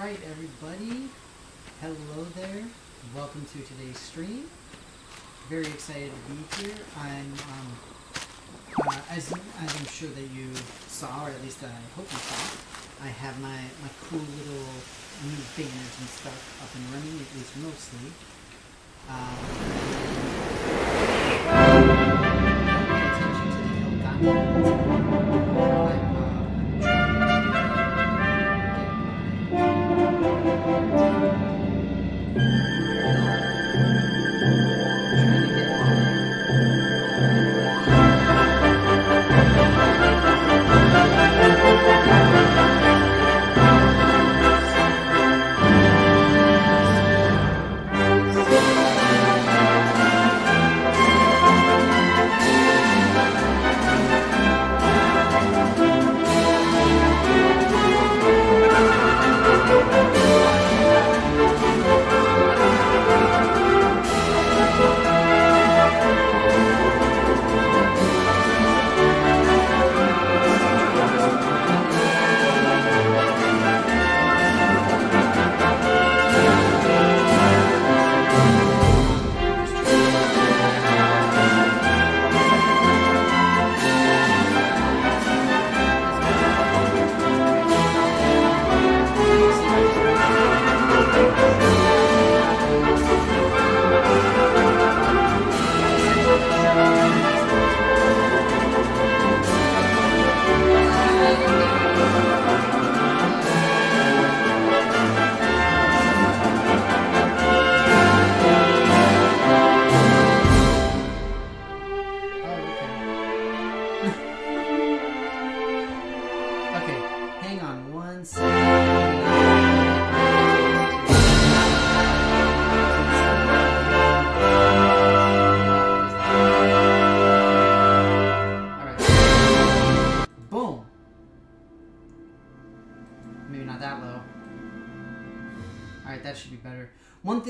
Alright, everybody. Hello there. Welcome to today's stream. Very excited to be here. As I'm sure that you saw, or at least I hope you saw, I have my cool little new banners and stuff up and running, at least mostly. Pay attention to the Elgato.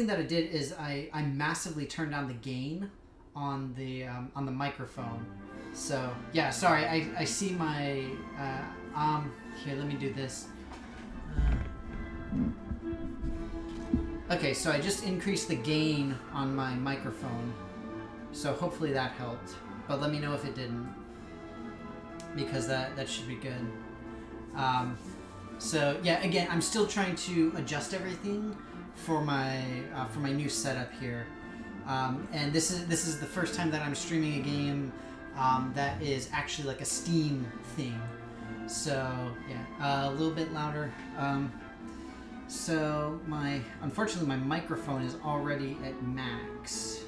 That I did is I massively turned down the gain on the microphone. So yeah, sorry. I see my here. Let me do this. Okay, so I just increased the gain on my microphone. So hopefully that helped. But let me know if it didn't, because that should be good. So yeah, again, I'm still trying to adjust everything for my new setup here, and this is the first time that I'm streaming a game that is actually like a Steam thing. So yeah, a little bit louder. So unfortunately my microphone is already at max.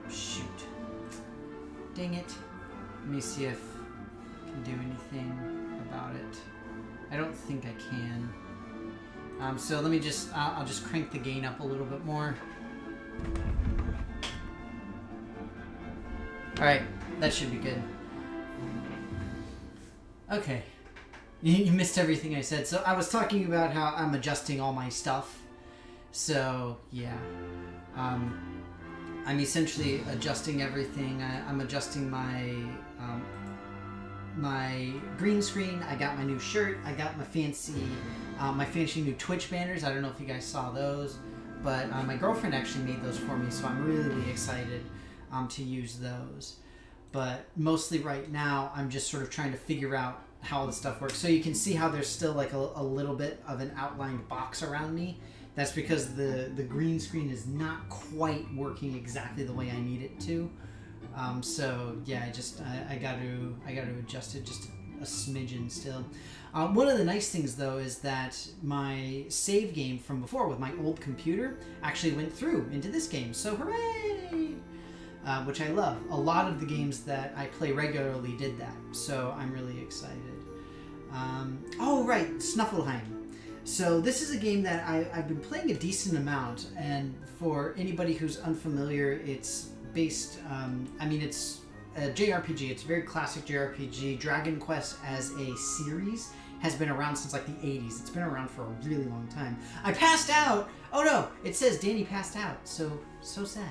Shoot, dang it. Let me see if I can do anything about it. I don't think I can. So let me I'll just crank the gain up a little bit more. Alright, that should be good. Okay. You missed everything I said. So I was talking about how I'm adjusting all my stuff. So, yeah. I'm essentially adjusting everything. I'm adjusting my green screen. I got my new shirt. I got my fancy new Twitch banners. I don't know if you guys saw those, but my girlfriend actually made those for me, so I'm really excited to use those. But mostly right now, I'm just sort of trying to figure out how all this stuff works. So you can see how there's still like a little bit of an outlined box around me. That's because the green screen is not quite working exactly the way I need it to. So yeah, I got to adjust it just a smidgen still. One of the nice things though is that my save game from before with my old computer actually went through into this game. So hooray! Which I love. A lot of the games that I play regularly did that. So I'm really excited. Oh right, Snuffleheim. So this is a game that I've been playing a decent amount, and for anybody who's unfamiliar, it's based, it's a JRPG. It's a very classic JRPG. Dragon Quest as a series has been around since like the 80s. It's been around for a really long time. I passed out! Oh no! It says Danny passed out. So sad.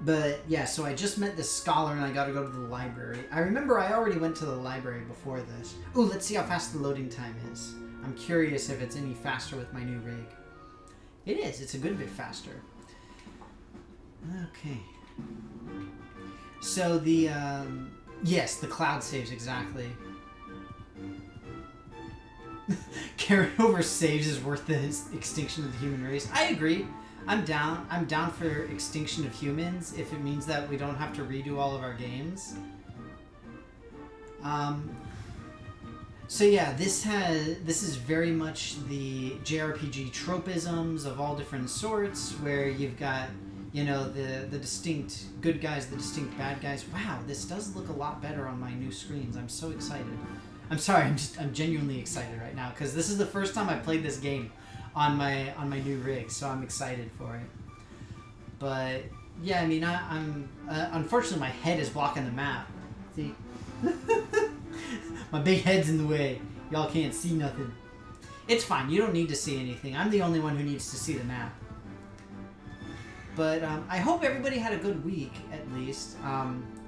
But yeah, so I just met this scholar and I got to go to the library. I remember I already went to the library before this. Ooh, let's see how fast the loading time is. I'm curious if it's any faster with my new rig. It is. It's a good bit faster. Okay. So the, yes, the cloud saves, exactly. Carryover saves is worth the extinction of the human race. I agree. I'm down. I'm down for extinction of humans if it means that we don't have to redo all of our games. So yeah, this is very much the JRPG tropisms of all different sorts, where you've got, you know, the distinct good guys, the distinct bad guys. Wow, this does look a lot better on my new screens. I'm so excited. I'm sorry, I'm genuinely excited right now because this is the first time I played this game on my new rig, so I'm excited for it. But yeah, I mean, I'm unfortunately my head is blocking the map. See, my big head's in the way. Y'all can't see nothing. It's fine. You don't need to see anything. I'm the only one who needs to see the map. But I hope everybody had a good week at least.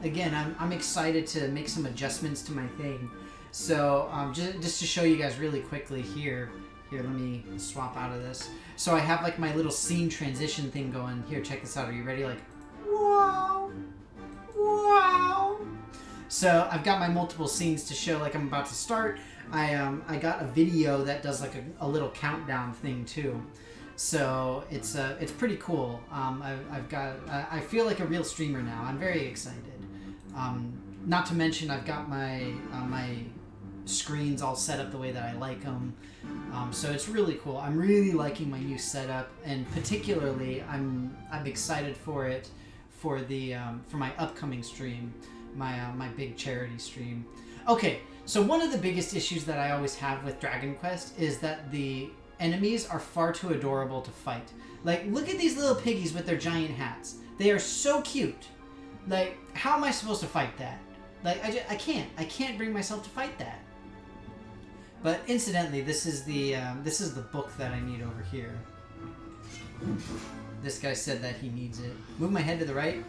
Again, I'm excited to make some adjustments to my thing. So just to show you guys really quickly here. Here, let me swap out of this. So I have like my little scene transition thing going. Here, check this out. Are you ready? Like, wow, wow. So I've got my multiple scenes to show like I'm about to start. I got a video that does like a little countdown thing too. So it's pretty cool. I feel like a real streamer now. I'm very excited. Not to mention I've got my screens all set up the way that I like them. So it's really cool. I'm really liking my new setup, and particularly I'm excited for it for my upcoming stream, my big charity stream. Okay, so one of the biggest issues that I always have with Dragon Quest is that the enemies are far too adorable to fight. Like, look at these little piggies with their giant hats. They are so cute. Like, how am I supposed to fight that? Like, I can't bring myself to fight that. But incidentally, this is the book that I need over here. This guy said that he needs it. Move my head to the right.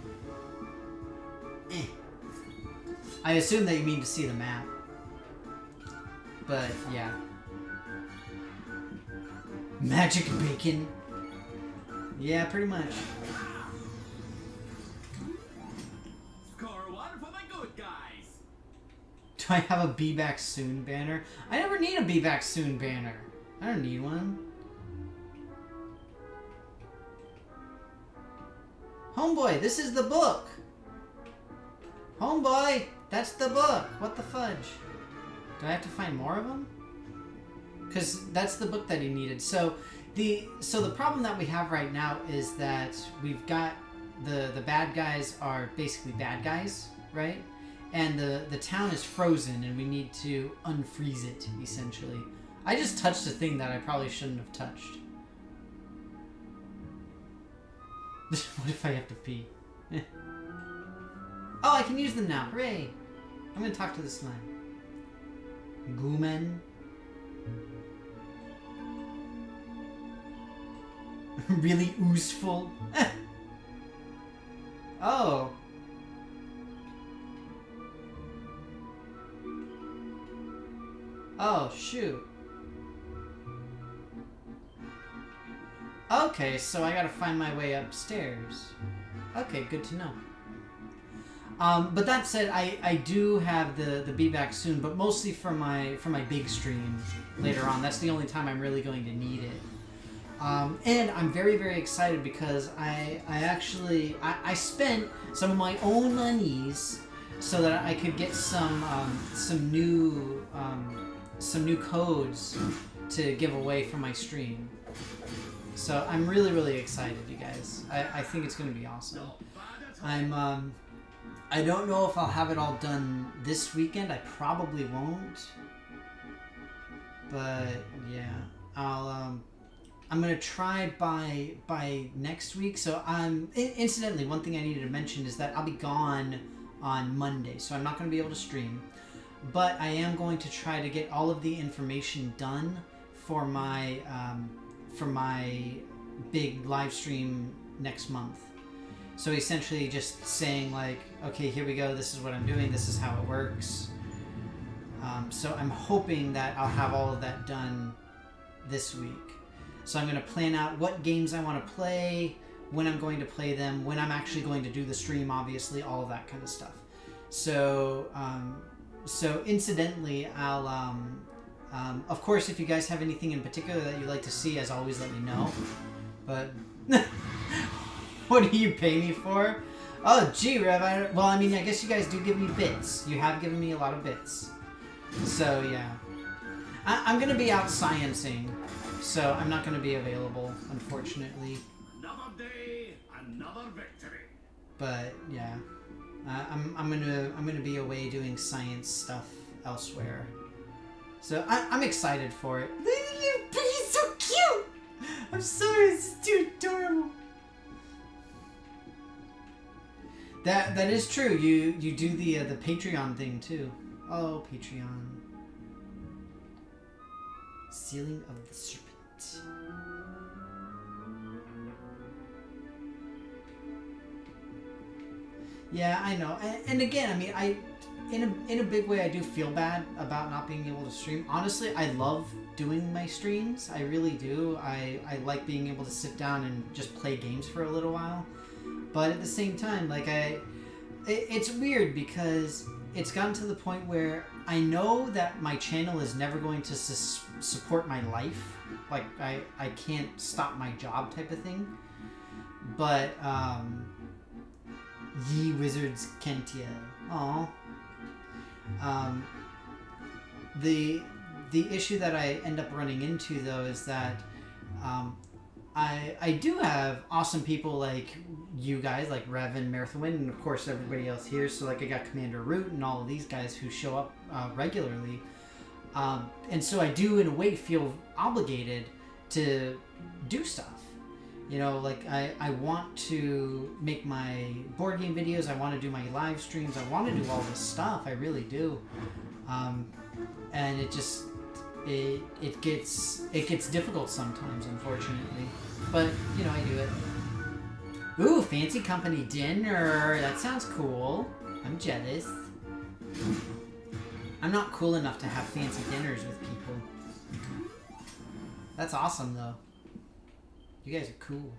I assume that you mean to see the map. But yeah. Magic bacon. Yeah, pretty much. Do I have a Be Back Soon banner? I never need a Be Back Soon banner. I don't need one. Homeboy, this is the book. Homeboy, that's the book. What the fudge? Do I have to find more of them? Because that's the book that he needed. So the problem that we have right now is that we've got the bad guys are basically bad guys, right? And the town is frozen, and we need to unfreeze it, essentially. I just touched a thing that I probably shouldn't have touched. What if I have to pee? Oh, I can use them now. Hooray! I'm gonna talk to the slime. Gooman. Really oozeful. Oh. Oh, shoot. Okay, so I gotta find my way upstairs. Okay, good to know. But that said, I do have the Be Back Soon, but mostly for my big stream later on. That's the only time I'm really going to need it. And I'm very, very excited because I actually spent some of my own monies so that I could get some new codes to give away for my stream. So I'm really, really excited, you guys. I think it's going to be awesome. I don't know if I'll have it all done this weekend. I probably won't. But yeah, I'm gonna try by next week. So incidentally, one thing I needed to mention is that I'll be gone on Monday, so I'm not gonna be able to stream. But I am going to try to get all of the information done for my big live stream next month. So essentially just saying like, okay, here we go, this is what I'm doing, this is how it works. So I'm hoping that I'll have all of that done this week. So I'm going to plan out what games I want to play, when I'm going to play them, when I'm actually going to do the stream, obviously, all of that kind of stuff. So, so incidentally, I'll, of course, if you guys have anything in particular that you'd like to see, as always, let me know. But what do you pay me for? Oh, gee, Rev. Well, I mean, I guess you guys do give me bits. You have given me a lot of bits. So, yeah. I'm going to be out sciencing, so I'm not going to be available, unfortunately. Another day, another victory. But, yeah. I'm gonna be away doing science stuff elsewhere. So, I'm excited for it. He's so cute! I'm sorry, it's too adorable. That is true. You do the Patreon thing too. Oh, Patreon. Sealing of the Serpent. Yeah, I know. And again, I mean, in a big way, I do feel bad about not being able to stream. Honestly, I love doing my streams. I really do. I like being able to sit down and just play games for a little while. But at the same time, like it's weird because it's gotten to the point where I know that my channel is never going to support my life. Like I can't stop my job type of thing. But Ye Wizards Kentia. Aw. The issue that I end up running into though is that I do have awesome people like you guys, like Revan, Marathwin, and of course everybody else here. So like I got Commander Root and all of these guys who show up regularly. And so I do in a way feel obligated to do stuff. You know, like I want to make my board game videos. I want to do my live streams. I want to do all this stuff. I really do. And it just it gets difficult sometimes, unfortunately. But you know, I do it. Ooh, fancy company dinner. That sounds cool. I'm jealous. I'm not cool enough to have fancy dinners with people. That's awesome, though. You guys are cool.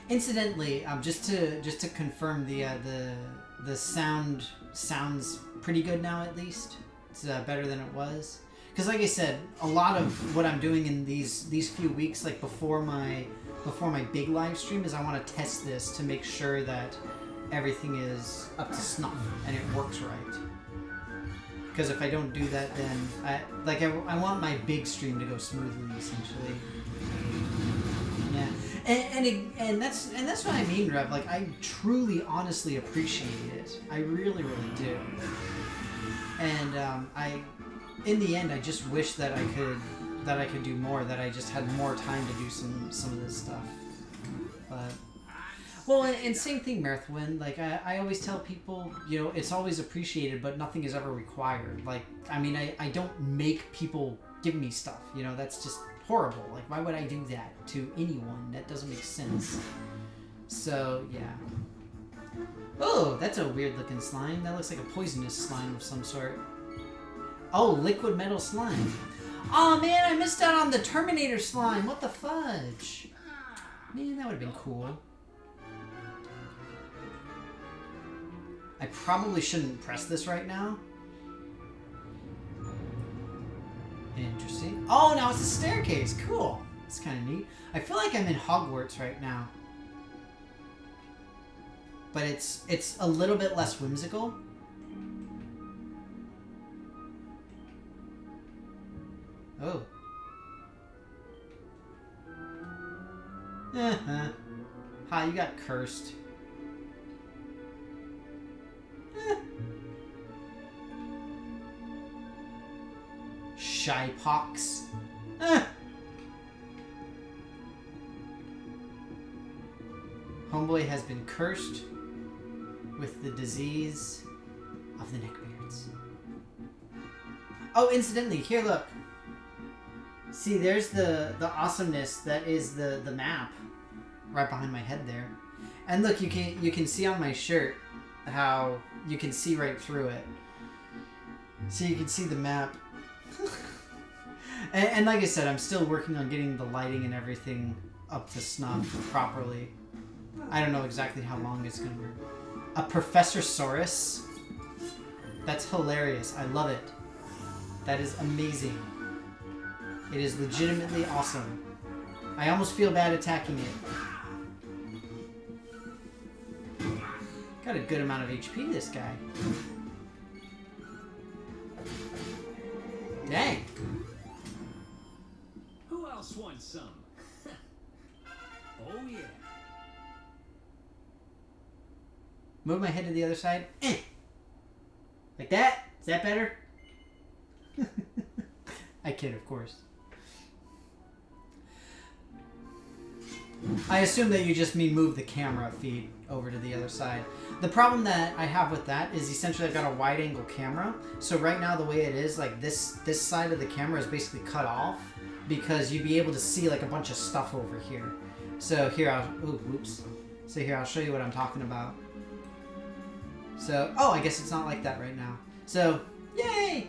Incidentally, just to confirm, the sound sounds pretty good now. At least it's better than it was. Because, like I said, a lot of what I'm doing in these few weeks, like before my big live stream, is I want to test this to make sure that everything is up to snuff and it works right. Because if I don't do that, then I want my big stream to go smoothly, essentially. Yeah, and that's what I mean, Rev. Like, I truly, honestly appreciate it. I really, really do. And in the end, I just wish that I could do more. That I just had more time to do some of this stuff. But. Well, and same thing, Marathwin. Like, I always tell people, you know, it's always appreciated, but nothing is ever required. Like, I mean, I don't make people give me stuff, you know, that's just horrible. Like, why would I do that to anyone? That doesn't make sense. So, yeah. Oh, that's a weird-looking slime. That looks like a poisonous slime of some sort. Oh, liquid metal slime. Oh, man, I missed out on the Terminator slime. What the fudge? Man, that would have been cool. I probably shouldn't press this right now. Interesting. Oh, now it's a staircase. Cool. It's kind of neat. I feel like I'm in Hogwarts right now. But it's a little bit less whimsical. Oh. Ha, you got cursed. Shy pox. Homeboy has been cursed with the disease of the neckbeards. Oh, incidentally, here, look. See, there's the awesomeness that is the map. right behind my head there. And look, you can see on my shirt how you can see right through it. So you can see the map. and like I said, I'm still working on getting the lighting and everything up to snuff properly. I don't know exactly how long it's going to work. A Professorsaurus? That's hilarious. I love it. That is amazing. It is legitimately awesome. I almost feel bad attacking it. Got a good amount of HP, this guy. Dang. Who else wants some? Oh yeah. Move my head to the other side. Like that? Is that better? I kid, of course. I assume that you just mean move the camera feed over to the other side. The problem that I have with that is essentially I've got a wide angle camera. So right now the way it is, like this side of the camera is basically cut off because you'd be able to see like a bunch of stuff over here. So here So here I'll show you what I'm talking about. So, oh, I guess it's not like that right now. So, yay!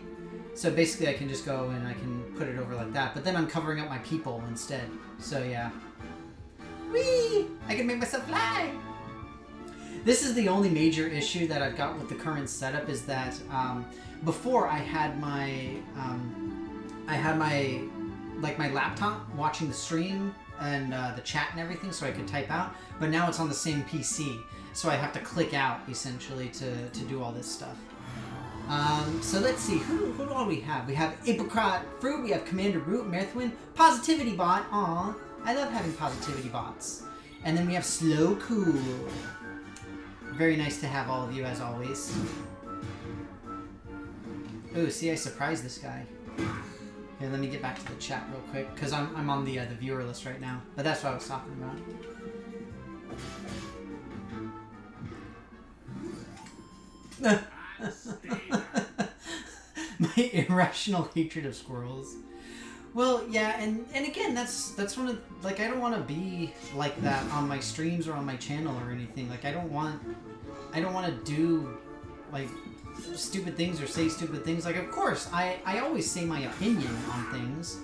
So basically I can just go and I can put it over like that, but then I'm covering up my people instead. So yeah. Whee! I can make myself fly! This is the only major issue that I've got with the current setup is that before I had my my laptop watching the stream and the chat and everything so I could type out, but now it's on the same PC, so I have to click out essentially to do all this stuff. So let's see, who do all we have? We have Apricot Fruit, we have Commander Root, Mirthwin, Positivity Bot, aw, I love having positivity bots. And then we have Slow Cool. Very nice to have all of you as always. Ooh, see, I surprised this guy. Here, let me get back to the chat real quick, because I'm on the viewer list right now. But that's what I was talking about. My irrational hatred of squirrels. Well, yeah, and again, that's one of, like, I don't want to be like that on my streams or on my channel or anything. Like, I don't want to do, like, stupid things or say stupid things. Like, of course, I always say my opinion on things.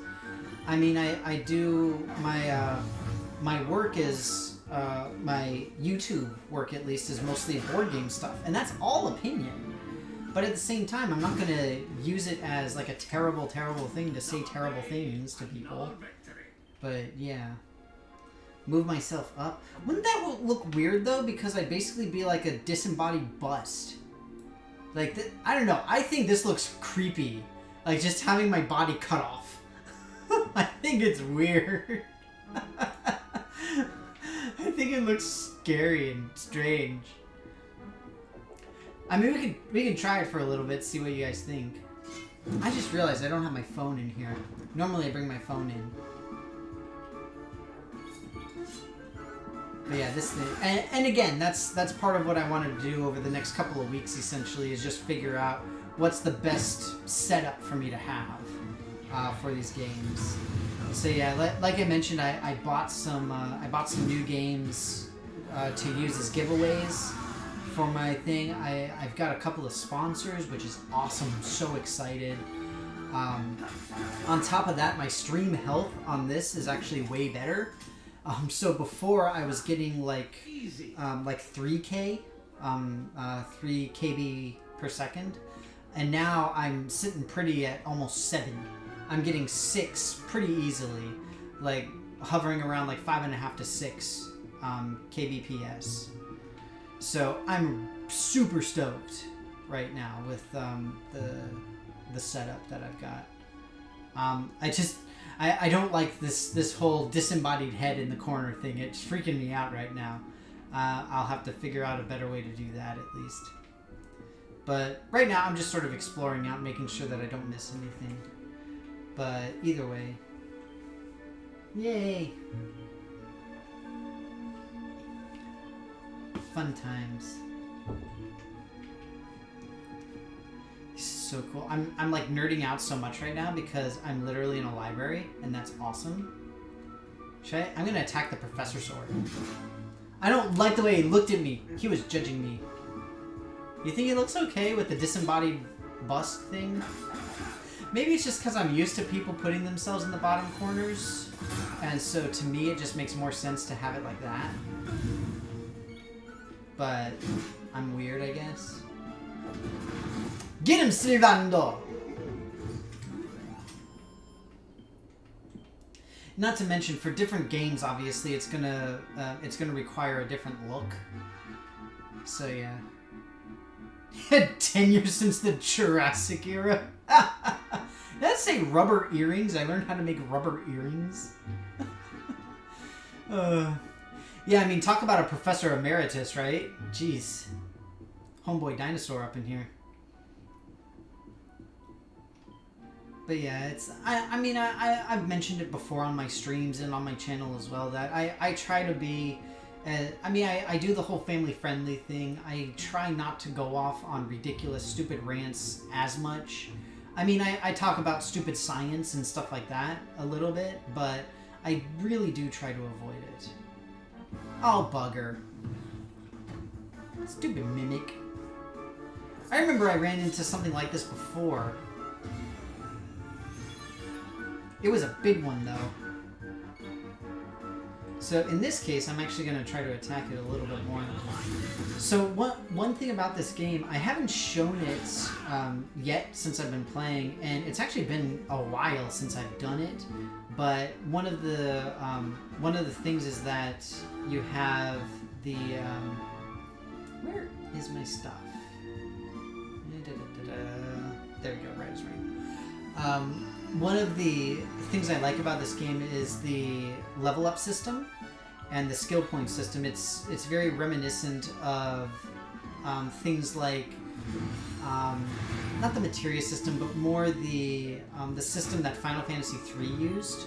I mean, I do, my work is, my YouTube work at least is mostly board game stuff, and that's all opinion. But at the same time, I'm not going to use it as like a terrible, terrible thing to say terrible things to people. But yeah. Move myself up. Wouldn't that look weird though? Because I'd basically be like a disembodied bust. Like, I don't know. I think this looks creepy. Like just having my body cut off. I think it's weird. I think it looks scary and strange. I mean, we can try it for a little bit, see what you guys think. I just realized I don't have my phone in here. Normally I bring my phone in. But yeah, this thing, and again, that's part of what I want to do over the next couple of weeks. Essentially, is just figure out what's the best setup for me to have for these games. So yeah, like I mentioned, I bought some new games to use as giveaways. For my thing, I've got a couple of sponsors, which is awesome. I'm so excited. On top of that, my stream health on this is actually way better. So before I was getting like 3K, 3 KB per second, and now I'm sitting pretty at almost 7. I'm getting 6 pretty easily, like hovering around like 5.5 to 6 kbps. So I'm super stoked right now with the setup that I've got. I don't like this whole disembodied head in the corner thing. It's freaking me out right now. I'll have to figure out a better way to do that at least. But right now I'm just sort of exploring out, making sure that I don't miss anything. But either way, yay! Fun times. This is so cool. I'm like nerding out so much right now because I'm literally in a library, and that's awesome. I'm gonna attack the Professor Sword. I don't like the way he looked at me. He was judging me. You think he looks okay with the disembodied bust thing? Maybe it's just because I'm used to people putting themselves in the bottom corners. And so to me, it just makes more sense to have it like that. But I'm weird, I guess. Get him, Srivando! Not to mention, for different games, obviously, it's gonna require a different look. So yeah. 10 years since the Jurassic era. Did that say rubber earrings? I learned how to make rubber earrings. Yeah, I mean, talk about a Professor Emeritus, right? Jeez. Homeboy dinosaur up in here. But yeah, it's... I've mentioned it before on my streams and on my channel as well, that I try to be... I do the whole family-friendly thing. I try not to go off on ridiculous, stupid rants as much. I mean, I talk about stupid science and stuff like that a little bit, but I really do try to avoid it. Oh, bugger. Stupid mimic. I remember I ran into something like this before. It was a big one, though. So in this case, I'm actually going to try to attack it a little bit more. So one thing about this game, I haven't shown it yet since I've been playing, and it's actually been a while since I've done it. But one of the things is that you have the where is my stuff? There we go, right is right. One of the things I like about this game is the level up system and the skill point system. It's very reminiscent of things like not the materia system, but more the system that Final Fantasy III used.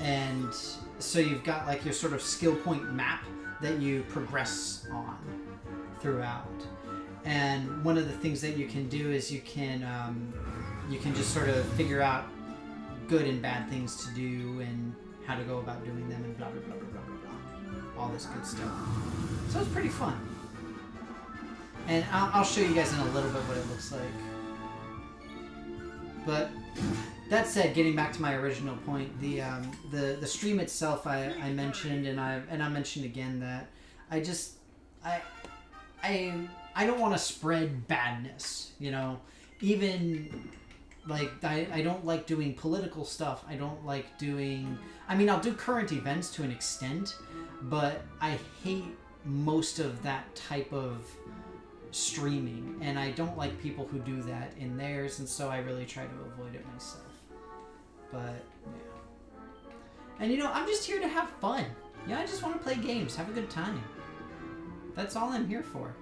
And so you've got like your sort of skill point map that you progress on throughout. And one of the things that you can do is you can just sort of figure out good and bad things to do and how to go about doing them and blah blah blah blah blah blah blah, all this good stuff. So it's pretty fun. And I'll show you guys in a little bit what it looks like. But that said, getting back to my original point, the stream itself, I mentioned, and I mentioned again that I don't want to spread badness, you know. Even like I don't like doing political stuff. I don't like doing. I mean, I'll do current events to an extent, but I hate most of that type of streaming, and I don't like people who do that in theirs, and so I really try to avoid it myself. But yeah, and you know, I'm just here to have fun. Yeah, I just want to play games, have a good time. That's all I'm here for.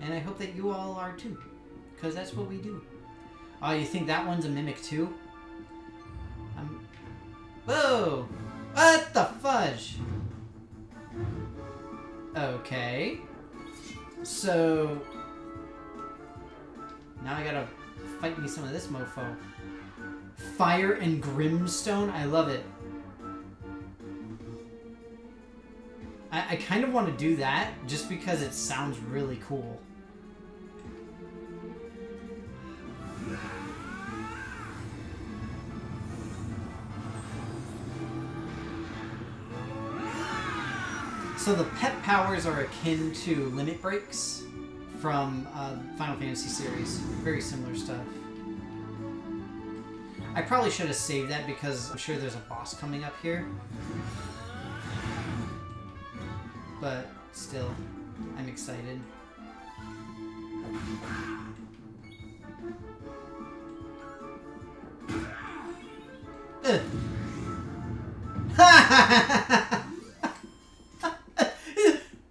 And I hope that you all are too, because that's what we do. Oh, you think that one's a mimic too? Whoa! What the fudge? Okay. So now I gotta fight me some of this mofo. Fire and Grimstone? I love it. I kind of want to do that just because it sounds really cool. So the pet powers are akin to limit breaks from Final Fantasy series. Very similar stuff. I probably should have saved that because I'm sure there's a boss coming up here. But still, I'm excited.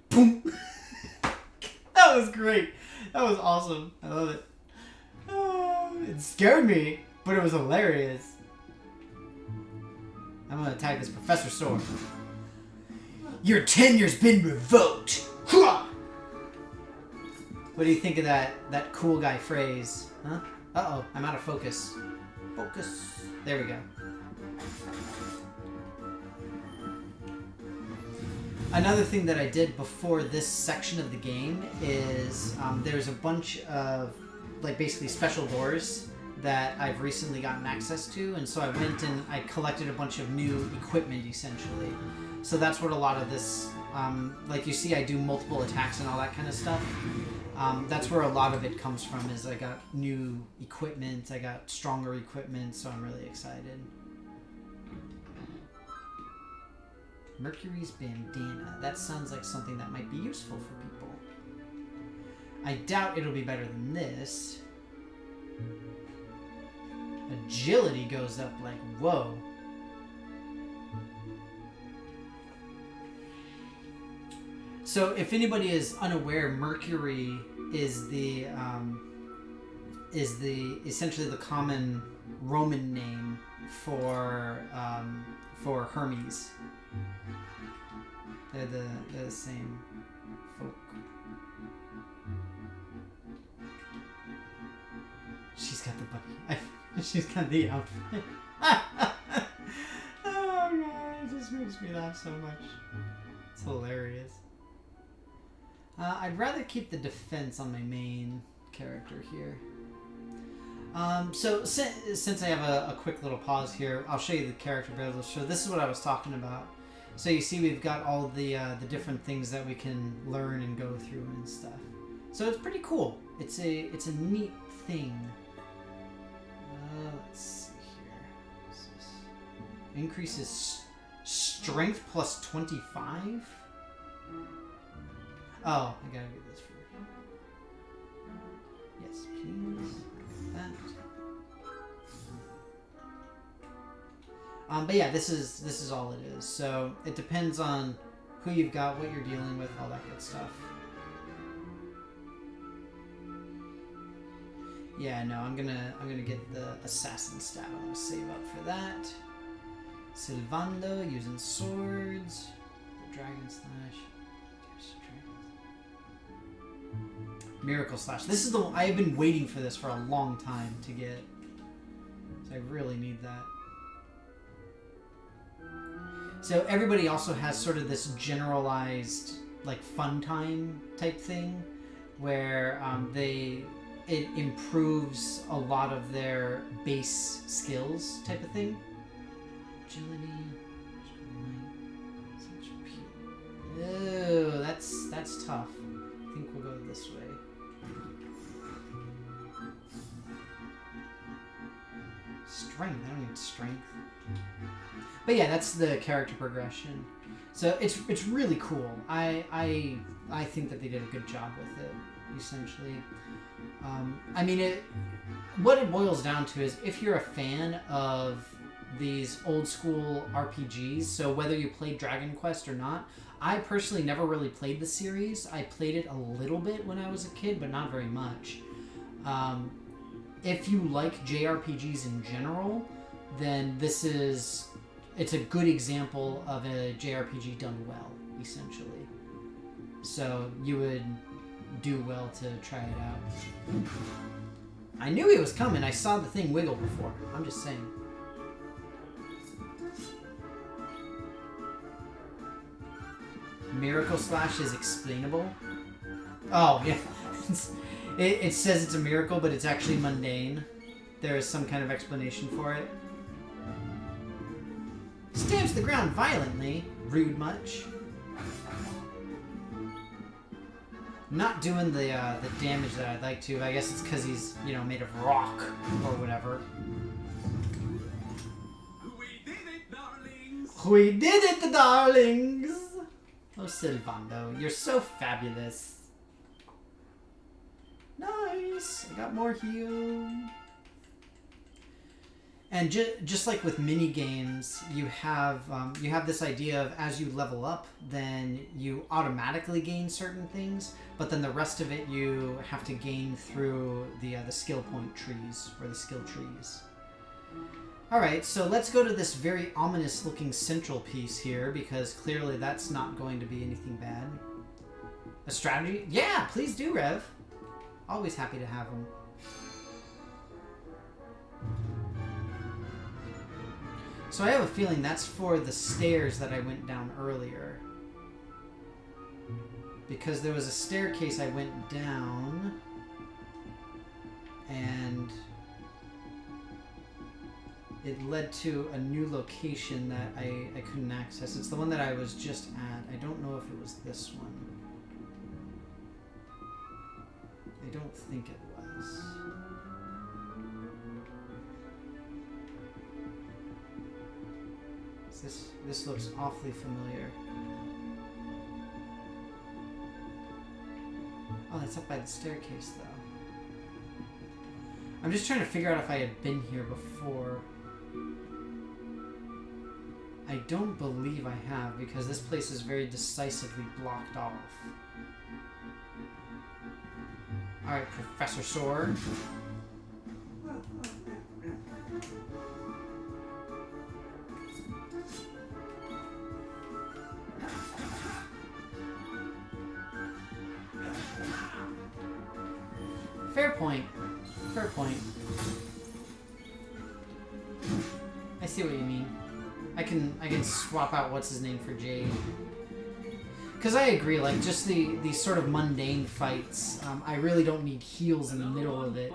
Boom! That was great. That was awesome. I love it. It scared me, but it was hilarious. I'm gonna attack this Professor Sword. Your tenure's been revoked. What do you think of that cool guy phrase? Huh? Uh-oh, I'm out of focus. Focus. There we go. Another thing that I did before this section of the game is there's a bunch of like basically special doors that I've recently gotten access to, and so I went and I collected a bunch of new equipment essentially. So that's what a lot of this, like you see I do multiple attacks and all that kind of stuff. That's where a lot of it comes from, is I got new equipment, I got stronger equipment, so I'm really excited. Mercury's bandana. That sounds like something that might be useful for people. I doubt it'll be better than this. Agility goes up like, whoa. So if anybody is unaware, Mercury is the essentially the common Roman name for Hermes. They're the same folk. She's got the bunny. She's got the outfit. Oh god, it just makes me laugh so much. It's hilarious. I'd rather keep the defense on my main character here. So since I have a quick little pause here, I'll show you the character builder. So this is what I was talking about. So you see we've got all the different things that we can learn and go through and stuff. So it's pretty cool. It's a neat thing. Let's see here. What's this? Increases strength plus 25? Oh, I gotta get this first. Yes, please. That. But yeah, this is all it is. So it depends on who you've got, what you're dealing with, all that good stuff. Yeah, no, I'm gonna get the assassin stat. I'm gonna save up for that. Sylvando using swords. The dragon slash. Miracle slash. This is the one I've been waiting for this for a long time to get. So I really need that. So everybody also has sort of this generalized like fun time type thing where it improves a lot of their base skills type of thing. Agility. Ew, that's tough. I think we'll go this way. Strength. I don't need strength. But yeah, that's the character progression. So it's really cool. I think that they did a good job with it, essentially. I mean, what it boils down to is if you're a fan of these old school RPGs, so whether you played Dragon Quest or not, I personally never really played the series. I played it a little bit when I was a kid, but not very much. If you like JRPGs in general, then it's a good example of a JRPG done well, essentially. So you would do well to try it out. I knew he was coming. I saw the thing wiggle before. I'm just saying. Miracle Slash is explainable. Oh, yeah. It says it's a miracle, but it's actually mundane. There is some kind of explanation for it. Stamps the ground violently. Rude much. Not doing the damage that I'd like to. I guess it's because he's, made of rock or whatever. We did it, darlings! We did it, darlings! Oh, Sylvando, you're so fabulous. Nice! I got more heal. And just like with mini games, you have this idea of as you level up, then you automatically gain certain things, but then the rest of it you have to gain through the skill point trees or the skill trees. All right, so let's go to this very ominous looking central piece here because clearly that's not going to be anything bad. A strategy? Yeah, please do, Rev. Always happy to have them. So I have a feeling that's for the stairs that I went down earlier. Because there was a staircase I went down, and it led to a new location that I couldn't access. It's the one that I was just at. I don't know if it was this one. I don't think it was. This looks awfully familiar. Oh, that's up by the staircase, though. I'm just trying to figure out if I had been here before. I don't believe I have, because this place is very decisively blocked off. Alright, Professor Sword. Fair point. Fair point. I see what you mean. I can swap out what's his name for Jade. Because I agree, like, just these sort of mundane fights, I really don't need heals in the middle of it.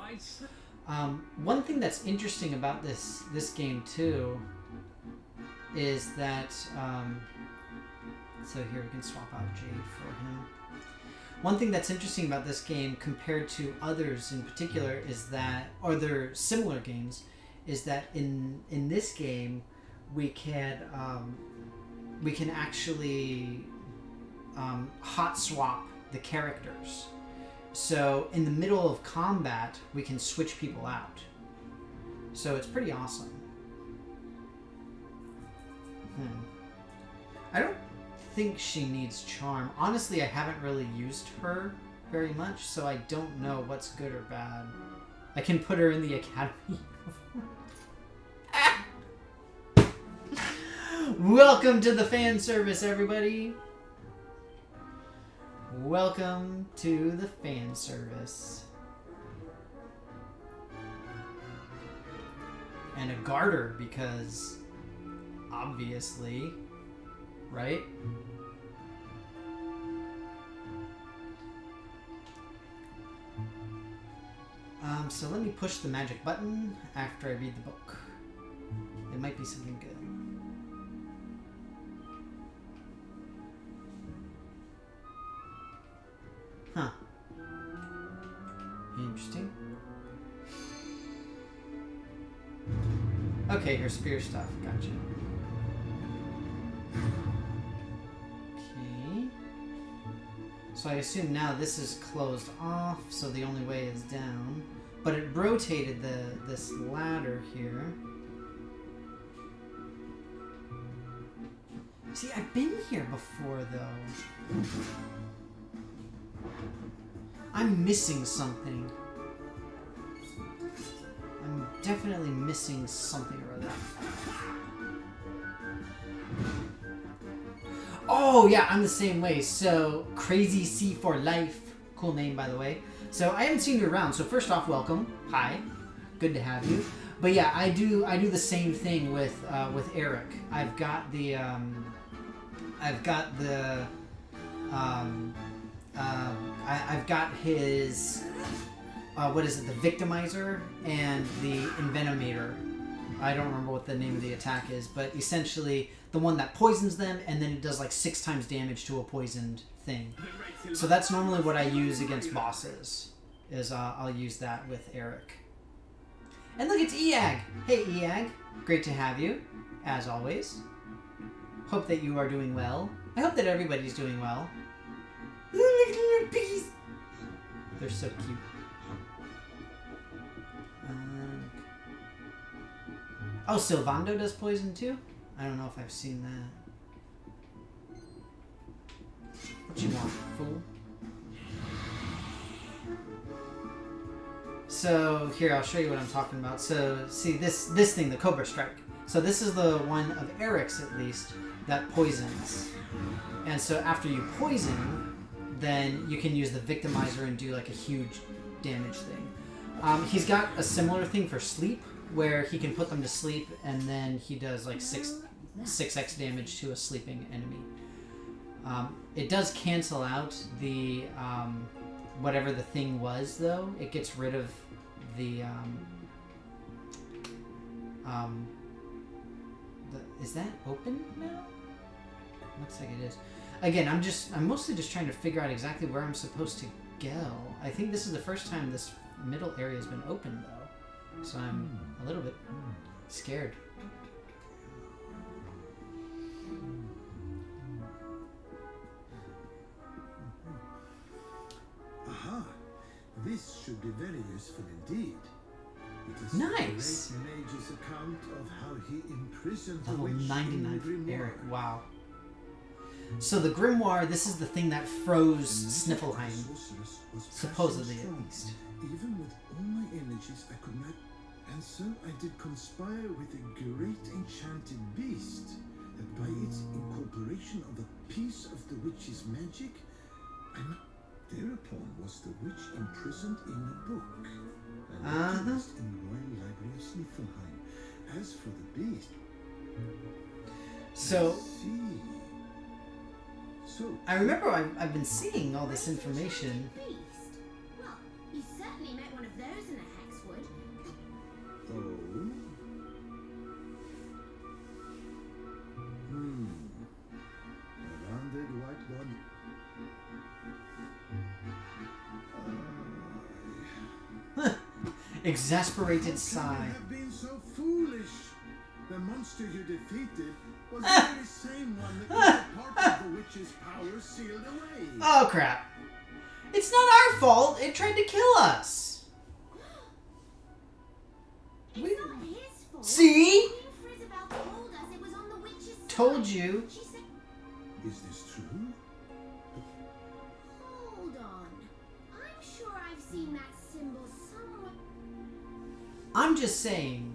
One thing that's interesting about this game, too, is that, so here we can swap out Jade for him. One thing that's interesting about this game compared to others in particular is that, or other similar games, is that in this game we can actually hot swap the characters. So in the middle of combat we can switch people out. So it's pretty awesome. I don't think she needs charm. Honestly, I haven't really used her very much, so I don't know what's good or bad. I can put her in the academy. Welcome to the fan service, everybody. Welcome to the fan service. And a garter, because obviously, right? So let me push the magic button after I read the book. It might be something good. Huh. Interesting. Okay, her spear stuff. Gotcha. Okay. So I assume now this is closed off, so the only way is down. But it rotated this ladder here. See, I've been here before, though. I'm missing something. I'm definitely missing something or other. Oh, yeah, I'm the same way. So, Crazy C for Life. Cool name, by the way. So, I haven't seen you around. So, first off, welcome. Hi. Good to have you. But yeah, I do the same thing with Eric. I've got his what is it, the Victimizer and the Envenomator. I don't remember what the name of the attack is, but essentially the one that poisons them and then it does like 6 times damage to a poisoned thing. So that's normally what I use against bosses, is I'll use that with Eric. And look, it's Eag! Hey Eag, great to have you, as always. Hope that you are doing well. I hope that everybody's doing well. Look at little piggies! They're so cute. Oh, Sylvando does poison too? I don't know if I've seen that. What you want, fool? So, here, I'll show you what I'm talking about. So, see, this thing, the Cobra Strike. So this is the one of Eric's, at least, that poisons. And so after you poison, then you can use the Victimizer and do like a huge damage thing. He's got a similar thing for sleep, where he can put them to sleep, and then he does like 6x damage to a sleeping enemy. It does cancel out the whatever the thing was, though. It gets rid of the is that open now? Looks like it is. Again, I'm mostly just trying to figure out exactly where I'm supposed to go. I think this is the first time this middle area has been opened, though, so I'm a little bit scared. Aha! This should be very useful indeed. It is Nice! the great mage's account of how he imprisoned the Level witch in 99 the grimoire. Eric, wow. So the grimoire, this is the thing that froze Sniffleheim, Sorceress was supposedly passion at strong. least. Even with all my energies, I could not, and so I did conspire with a great enchanted beast, that by its incorporation of a piece of the witch's magic, thereupon was the witch imprisoned in a book, and placed in the Royal Library of Sniffleheim. As for the beast, So, So, I remember I've been seeing all this information. Beast. Well, you certainly met one of those in the Hexwood. oh, a rounded white body. Exasperated How sigh. can you have been so foolish? The monster you defeated was the very same one that was a part of the witch's power sealed away. Oh crap. It's not our fault. It tried to kill us. It's We- not his fault. See? Queen Frizabel told us it was on the witch's side. Told you. She said, Is this true? hold on. I'm sure I've seen that symbol somewhere. I'm just saying.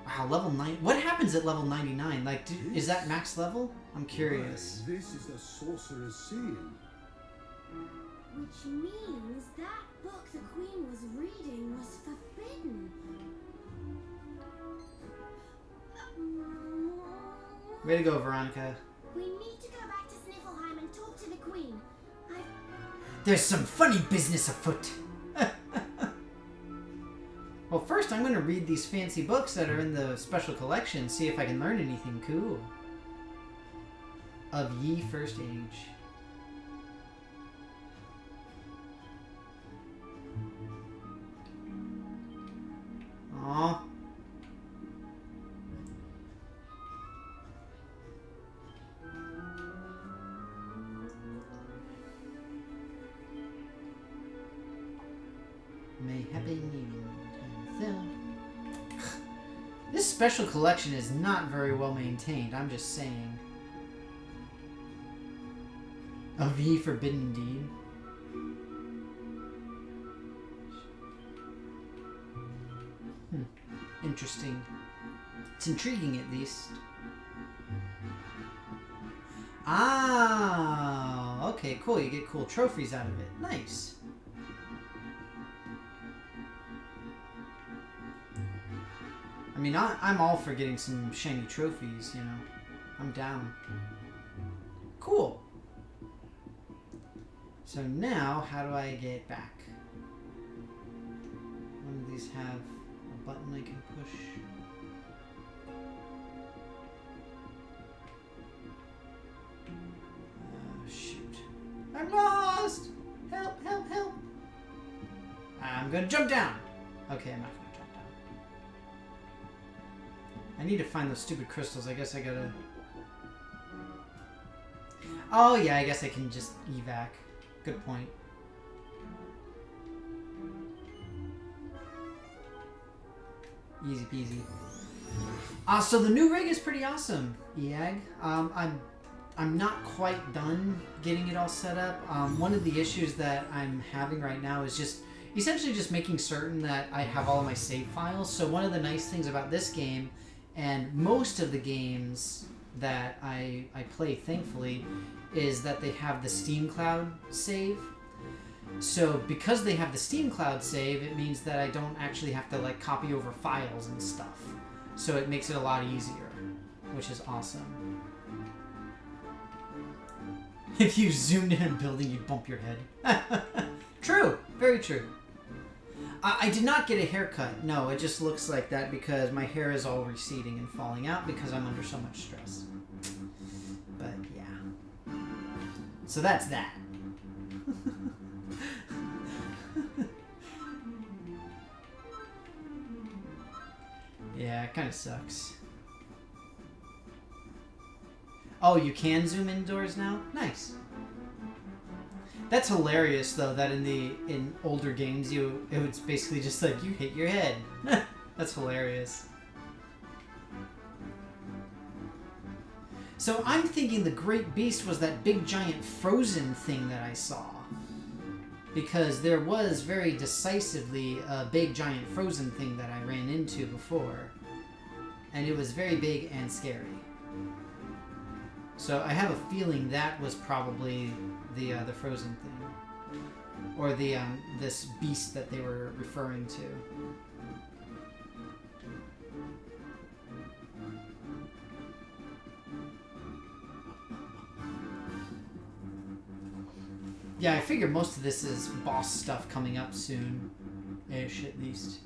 Wow, level 9. What happens at level 99? Like, is that max level? I'm curious. Why, this is the sorcerer's seal. Which means that book the Queen was reading was forbidden. Way to go, Veronica. We need to go back to Sniffleheim and talk to the Queen. There's some funny business afoot. Well, first I'm going to read these fancy books that are in the special collection, see if I can learn anything cool. Of Ye First Age. Aww. May happy meeting. This special collection is not very well maintained, I'm just saying. Of Ye Forbidden Deed. Interesting. It's intriguing, at least. Ah, okay, cool. You get cool trophies out of it. Nice. I mean, I'm all for getting some shiny trophies, you know. I'm down. Cool. So now, how do I get back? One of these have a button I can push. Shoot. I'm lost! Help, help, help! I'm gonna jump down! Okay, I'm not gonna jump down. I need to find those stupid crystals. I guess I gotta... Oh yeah, I guess I can just evac. Good point. Easy peasy. So the new rig is pretty awesome, Eag. I'm not quite done getting it all set up. One of the issues that I'm having right now is just essentially just making certain that I have all of my save files. So one of the nice things about this game, and most of the games that I play, thankfully, is that they have the Steam Cloud save. So because they have the Steam Cloud save, it means that I don't actually have to like copy over files and stuff. So it makes it a lot easier, which is awesome. If you zoomed in a building, you'd bump your head. True, very true. I did not get a haircut. No, it just looks like that because my hair is all receding and falling out because I'm under so much stress. But yeah. So that's that. Yeah, it kind of sucks. Oh, you can zoom indoors now? Nice. That's hilarious, though, that in older games, it was basically just like, you hit your head. That's hilarious. So I'm thinking the Great Beast was that big giant frozen thing that I saw. Because there was very decisively a big giant frozen thing that I ran into before. And it was very big and scary. So I have a feeling that was probably the frozen thing. Or the this beast that they were referring to. Yeah, I figure most of this is boss stuff coming up soon-ish, at least.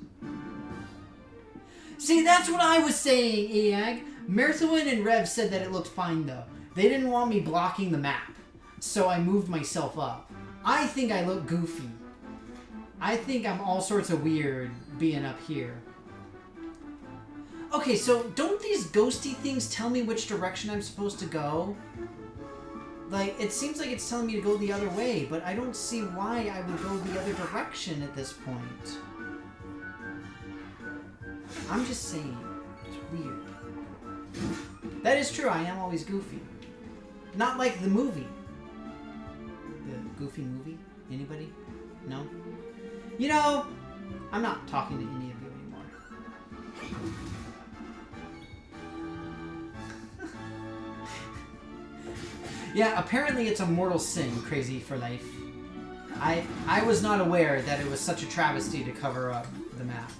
See, that's what I was saying, Eag. Merthwin and Rev said that it looked fine, though. They didn't want me blocking the map, so I moved myself up. I think I look goofy. I think I'm all sorts of weird being up here. Okay, so don't these ghosty things tell me which direction I'm supposed to go? Like, it seems like it's telling me to go the other way, but I don't see why I would go the other direction at this point. I'm just saying. It's weird. That is true, I am always goofy. Not like the movie. The Goofy movie? Anybody? No? You know, I'm not talking to any of you anymore. Yeah, apparently it's a mortal sin, Crazy for Life. I was not aware that it was such a travesty to cover up the map.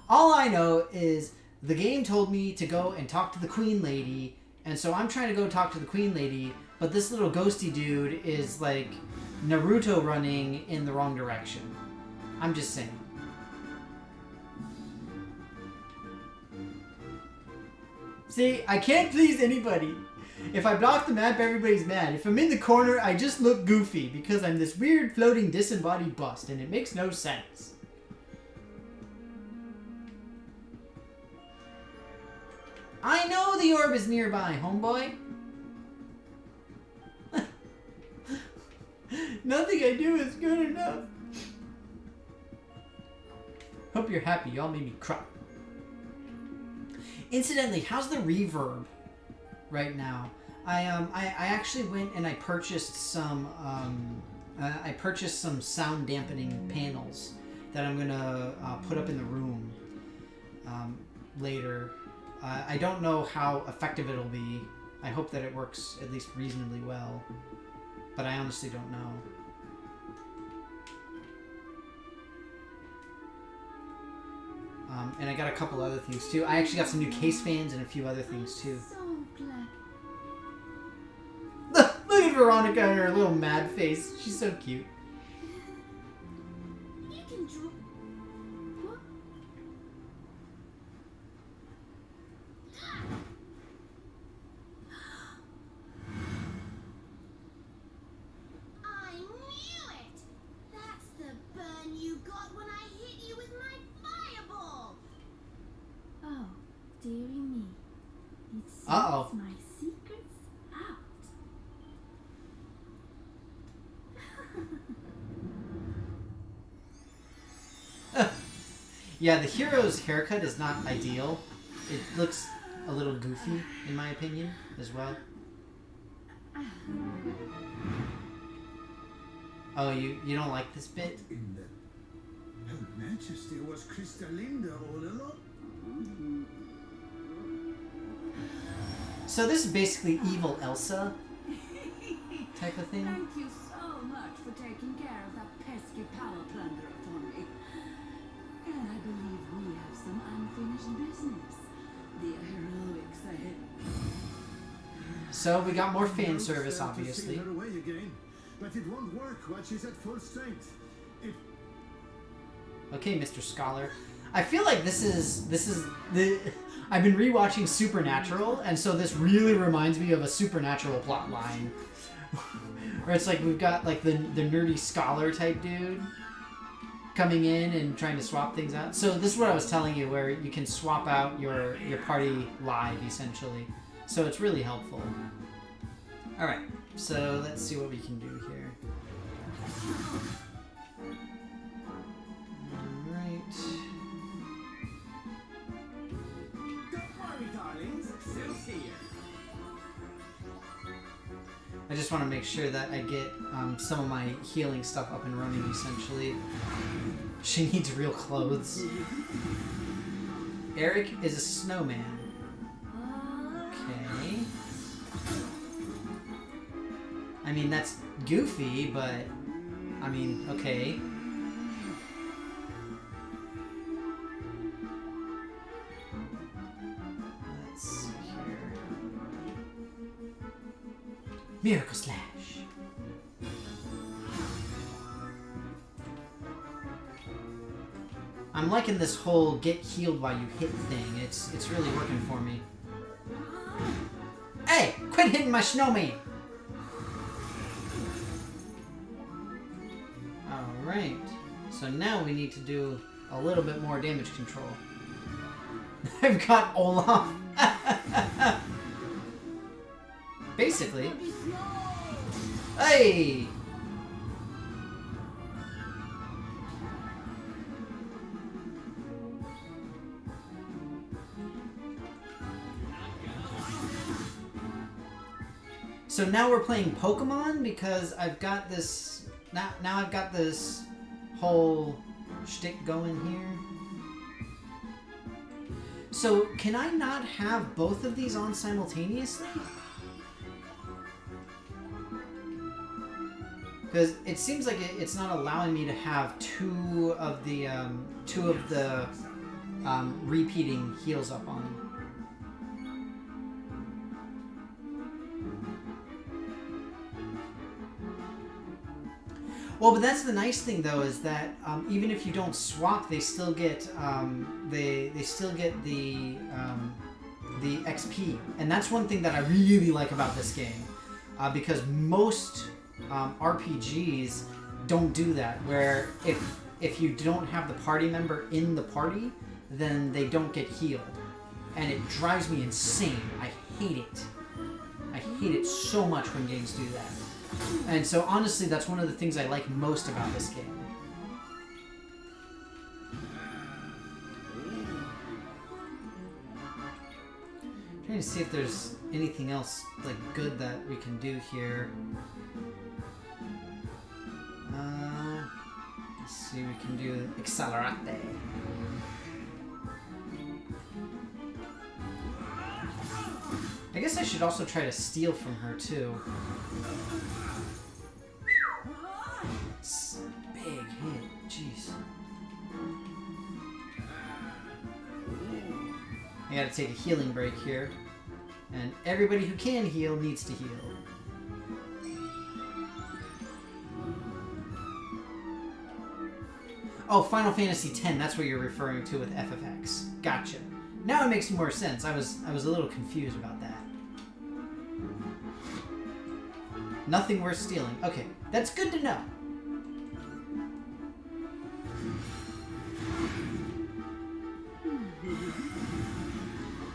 All I know is the game told me to go and talk to the Queen Lady, and so I'm trying to go talk to the Queen Lady, but this little ghosty dude is like Naruto running in the wrong direction. I'm just saying. See, I can't please anybody. If I block the map, everybody's mad. If I'm in the corner, I just look goofy because I'm this weird floating disembodied bust, and it makes no sense. I know the orb is nearby, homeboy. Nothing I do is good enough. Hope you're happy. Y'all made me cry. Incidentally, how's the reverb right now? I actually went and I purchased some sound dampening panels that I'm gonna put up in the room later. I don't know how effective it'll be. I hope that it works at least reasonably well, but I honestly don't know. And I got a couple other things too. I actually got some new case fans and a few other things too. So glad. Look at Veronica and her little mad face. She's so cute. You can draw. What? I knew it! That's the burn you got when I hit you with my fireball! Oh, dearie me. It seems Uh-oh. my secret's out. Yeah, the hero's haircut is not ideal. It looks a little goofy, in my opinion, as well. Oh, you don't like this bit? In the... Her Majesty was Crystalinda all along. So this is basically evil Elsa type of thing. Thank you so much for for taking care of that pesky power plunderer for me. And I believe we have some unfinished business. The heroics ahead. So we got more fan Notes service, there to obviously. steal her away again, but it won't work while she's at full strength. If Okay, Mr. Scholar. I feel like this is the. I've been rewatching Supernatural, and so this really reminds me of a Supernatural plot line, where it's like we've got like the nerdy scholar type dude coming in and trying to swap things out. So this is what I was telling you, where you can swap out your party live essentially. So it's really helpful. All right, so let's see what we can do here. All right. Don't worry, darlings. Sil's here. I just want to make sure that I get some of my healing stuff up and running, essentially. She needs real clothes. Eric is a snowman. Okay. I mean, that's goofy, but... I mean, okay. Let's see here. Miracle Slash. I'm liking this whole get healed while you hit thing. It's really working for me. Hey, quit hitting my snowman! Alright. So now we need to do a little bit more damage control. I've got Olaf. Basically. Hey! So now we're playing Pokemon because I've got this... Now I've got this whole shtick going here. So can I not have both of these on simultaneously? Because it seems like it's not allowing me to have two of the repeating heals up on. Well, but that's the nice thing though, is that even if you don't swap, they still get they still get the XP, and that's one thing that I really like about this game, because most RPGs don't do that. Where if you don't have the party member in the party, then they don't get healed, and it drives me insane. I hate it. I hate it so much when games do that. And so honestly, that's one of the things I like most about this game. I'm trying to see if there's anything else like good that we can do here. Let's see, we can do Accelerate. I guess I should also try to steal from her too. Big hit, jeez. I gotta take a healing break here. And everybody who can heal needs to heal. Oh, Final Fantasy X, that's what you're referring to with FFX. Gotcha. Now it makes more sense. I was a little confused about that. Nothing worth stealing. Okay, that's good to know.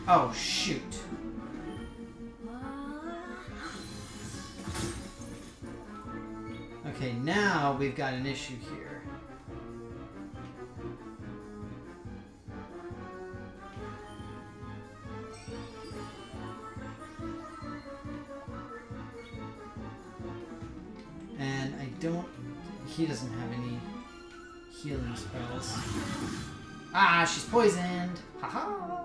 Oh, shoot. Okay, now we've got an issue here. And I don't... He doesn't have any healing spells. Ah, she's poisoned! Haha!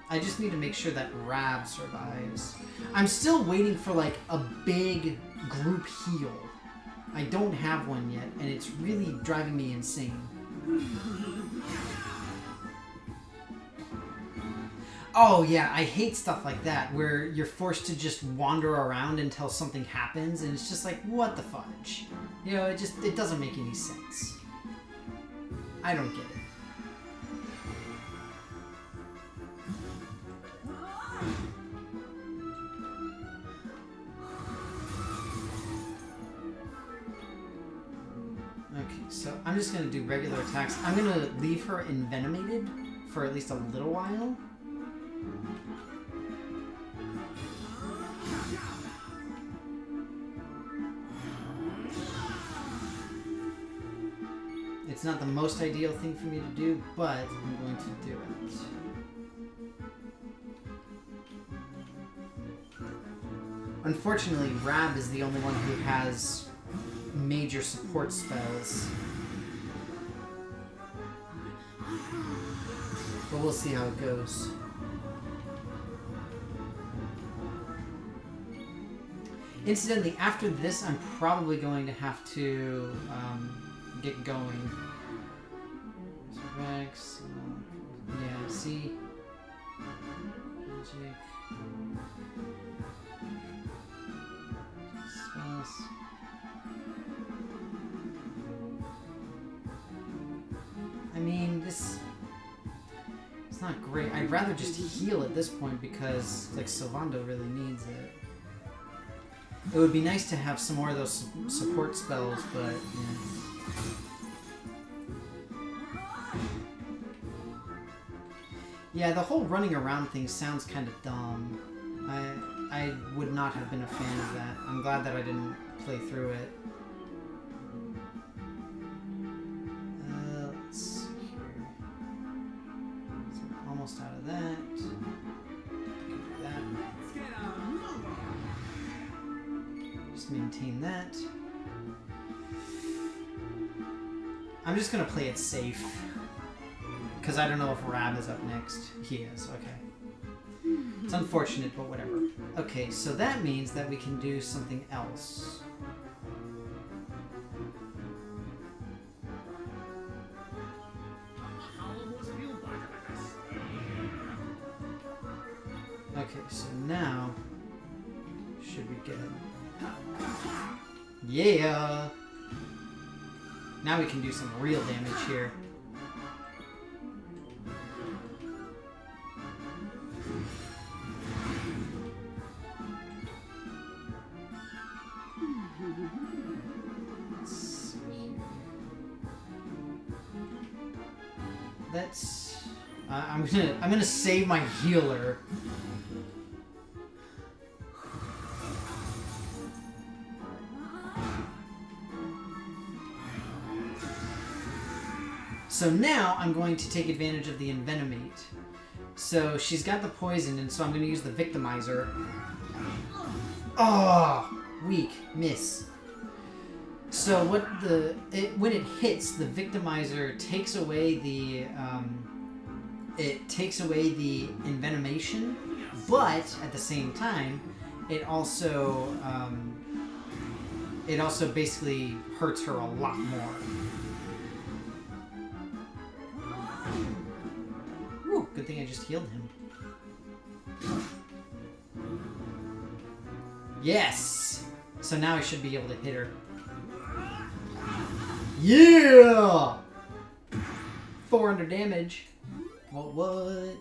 I just need to make sure that Rab survives. I'm still waiting for like a big group heal. I don't have one yet, and it's really driving me insane. Oh yeah, I hate stuff like that, where you're forced to just wander around until something happens, and it's just like, what the fudge? You know, it doesn't make any sense. I don't get it. Okay, so I'm just gonna do regular attacks. I'm gonna leave her envenomated for at least a little while. It's not the most ideal thing for me to do, but I'm going to do it. Unfortunately, Rab is the only one who has major support spells. But we'll see how it goes. Incidentally, after this, I'm probably going to have to get going. Rex, yeah, see? Magic. Spells. I mean, this... It's not great. I'd rather just heal at this point because, like, Sylvando really needs it. It would be nice to have some more of those support spells, but, yeah. Yeah, the whole running around thing sounds kind of dumb. I would not have been a fan of that. I'm glad that I didn't play through it. Let's see here. So I'm almost out of that. Do that. Let's get a move on. Just maintain that. I'm just gonna play it safe. Because I don't know if Rab is up next. He is, okay. It's unfortunate, but whatever. Okay, so that means that we can do something else. Okay, so now... should we get... Yeah! Now we can do some real damage here. Let's... I'm gonna save my healer. So now I'm going to take advantage of the Envenomate. So she's got the poison, and so I'm going to use the Victimizer. Oh, weak, miss. So what when it hits, the Victimizer takes away the envenomation, but at the same time, it also basically hurts her a lot more. Whew, good thing I just healed him. Yes! So now I should be able to hit her. Yeah! 400 damage. What?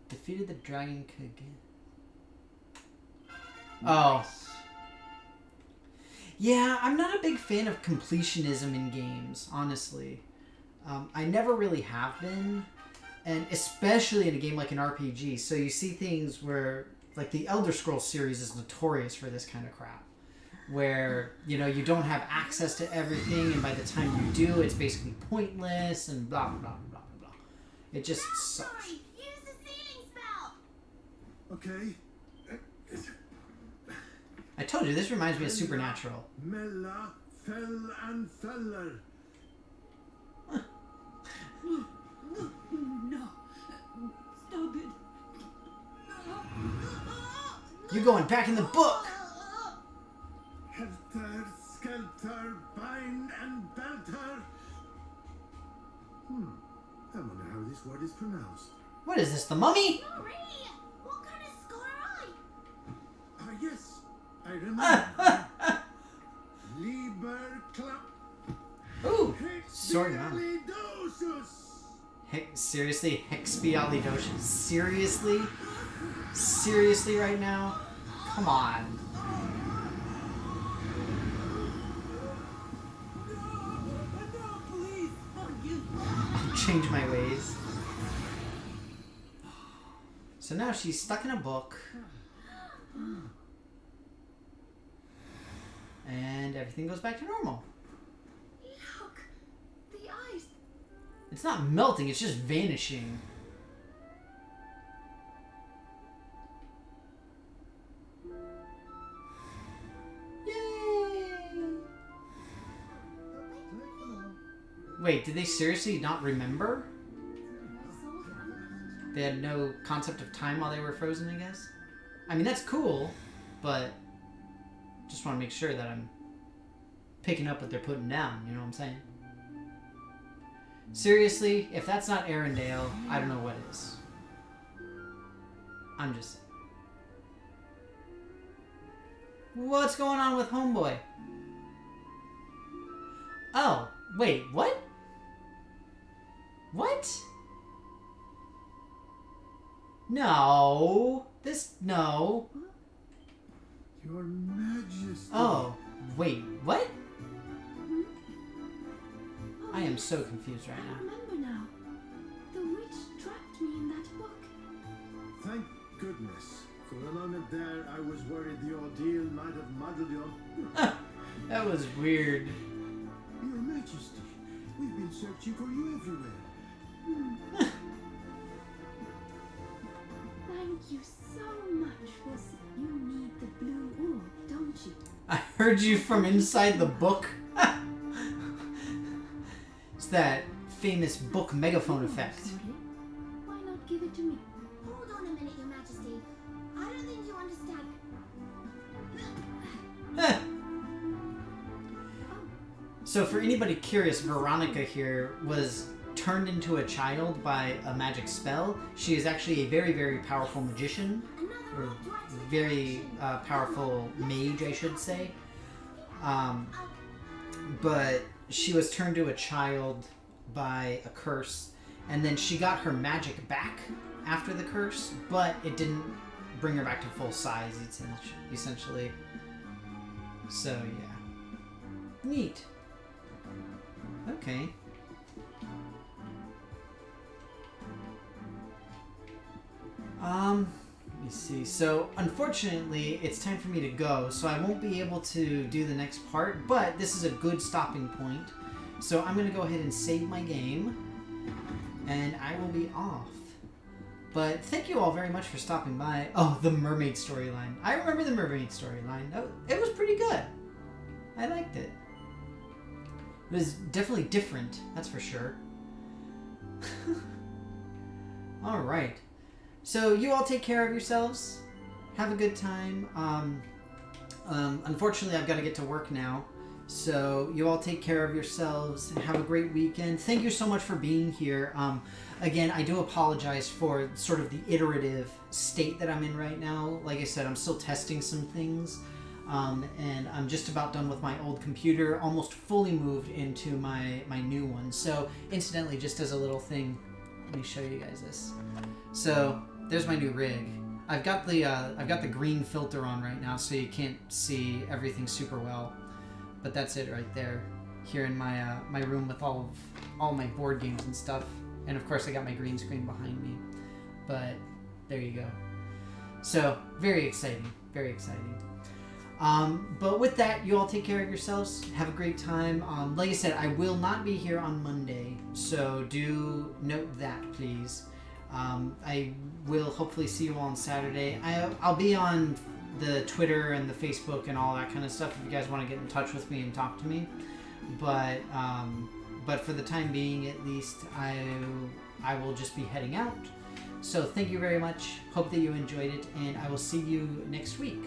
Defeated the Dragon Kage. Oh. Yeah, I'm not a big fan of completionism in games, honestly. I never really have been. And especially in a game like an RPG. So you see things where, like the Elder Scrolls series is notorious for this kind of crap. Where, you know, you don't have access to everything, and by the time you do, it's basically pointless, and blah, blah, blah, blah, blah. It just sucks. Use the sealing spell! Okay. I told you, this reminds me of Supernatural. Mella, fell and feller. No, You going back in the book? Helter, skelter, bind and belter. I wonder how this word is pronounced. What is this, the mummy? Marie! What kind of scholar are you? Ah, yes, I remember. Liber Club. Ooh, sorry, Mom. Expialidocious. Seriously, Expialidocious. Seriously? Seriously right now? Come on. No, please, forgive me. I'll change my ways. So now she's stuck in a book. And everything goes back to normal. Look! The ice! It's not melting, it's just vanishing. Yay! Wait, did they seriously not remember? They had no concept of time while they were frozen, I guess? I mean, that's cool, but just want to make sure that I'm picking up what they're putting down, you know what I'm saying? Seriously, if that's not Arendelle, I don't know what is. I'm just saying. What's going on with Homeboy? Oh, wait, what? What? No. No. Your Majesty. Oh, wait, what? I am so confused right I now. remember now. The witch trapped me in that book. Thank goodness. For a moment there, I was worried the ordeal might have muddled your... That was weird. Your Majesty, we've been searching for you everywhere. Thank you so much for... You need the blue orb, don't you? I heard you from inside the book. It's that famous book megaphone effect. Sorry. Why not give it to me? Hold on a minute, Your Majesty. I don't think you understand. So for anybody curious, Veronica here was turned into a child by a magic spell. She is actually a very, very powerful magician. Or very powerful mage, I should say. But she was turned to a child by a curse, and then she got her magic back after the curse, but it didn't bring her back to full size, essentially. So, yeah. Neat. Okay. Let me see. So, unfortunately, it's time for me to go, so I won't be able to do the next part, but this is a good stopping point. So I'm going to go ahead and save my game, and I will be off. But thank you all very much for stopping by. Oh, the mermaid storyline. I remember the mermaid storyline. It was pretty good. I liked it. It was definitely different, that's for sure. Alright. So you all take care of yourselves. Have a good time. Unfortunately, I've got to get to work now. So you all take care of yourselves and have a great weekend. Thank you so much for being here. Again, I do apologize for sort of the iterative state that I'm in right now. Like I said, I'm still testing some things. And I'm just about done with my old computer, almost fully moved into my new one. So incidentally, just as a little thing, let me show you guys this. So there's my new rig. I've got the green filter on right now, so you can't see everything super well. But that's it right there. Here in my my room with all my board games and stuff, and of course I got my green screen behind me. But there you go. So very exciting, very exciting. But with that, you all take care of yourselves. Have a great time. Like I said, I will not be here on Monday, so do note that, please. I will hopefully see you all on Saturday. I'll be on the Twitter and the Facebook and all that kind of stuff if you guys want to get in touch with me and talk to me. But for the time being, at least, I will just be heading out. So thank you very much. Hope that you enjoyed it, and I will see you next week.